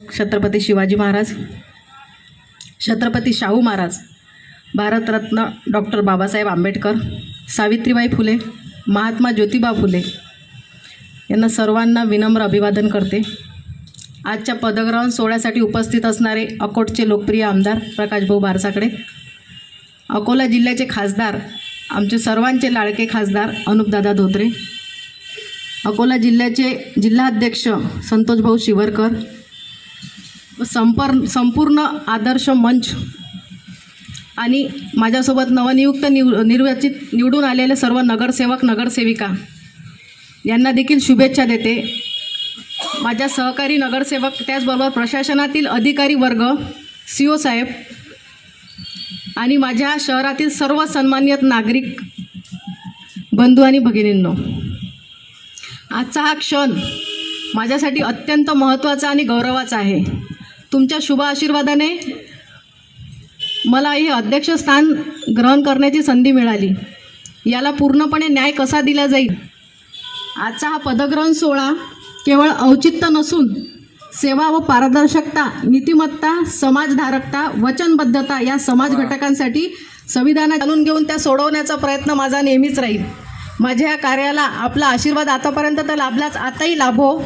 Chhatrapati Shivaji Maharaj, Chhatrapati Shahu Maharaj, Bharat Ratna doctor Babasaheb Ambedkar, Savitribai Phule, Mahatma Jyotiba Phule यांना सर्वांना विनम्र अभिवादन करते। आजच्या पदग्रहण सोहळ्यासाठी उपस्थित असणारे अकोटचे लोकप्रिय आमदार प्रकाशभाऊ बारसाकडे, अकोला जिल्ह्याचे खासदार, आमचे सर्वांचे लाडके खासदार अनुपदादा धोत्रे, अकोला जिल्ह्याचे जिल्हाध्यक्ष संतोषभाऊ शिवरकर, संपूर्ण आदर्श मंच आणि माझ्यासोबत नवनियुक्त निवडून आलेले सर्व नगरसेवक नगरसेविका यांना देखील शुभेच्छा देते। माझ्या सहकारी नगरसेवक, त्याचबरोबर प्रशासनातील अधिकारी वर्ग, CO साहेब आणि माझ्या शहरातील सर्व सन्मानित नागरिक बंधू आणि भगिनींनो, आजचा हा क्षण माझ्यासाठी अत्यंत महत्त्वाचा आणि गौरवाचा आहे। तुमच्या शुभ आशीर्वादाने मला हे अध्यक्षस्थान ग्रहण करण्याची संधी मिळाली। याला पूर्णपणे न्याय कसा दिला जाईल? आजचा हा पदग्रहण सोहळा केवळ औचित्य नसून सेवा व पारदर्शकता, नीतिमत्ता, समाजधारकता, वचनबद्धता या समाज घटकांसाठी संविधानात जाणून घेऊन त्या सोडवण्याचा प्रयत्न माझा नेहमीच राहील। माझ्या या कार्याला आपला आशीर्वाद आतापर्यंत तर लाभलाच, आताही लाभो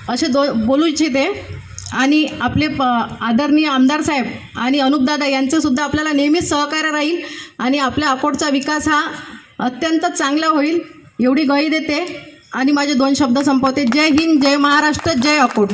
असं बोलू इच्छिते। आणि आपले आदरणीय आमदार साहेब आणि अनुपदादा यांचंसुद्धा आपल्याला नेहमीच सहकार्य राहील आणि आपल्या अकोटचा विकास हा अत्यंत चांगला होईल एवढी ग्वाही देते आणि माझे 2 शब्द संपवते। जय हिंद, जय महाराष्ट्र, जय अकोट।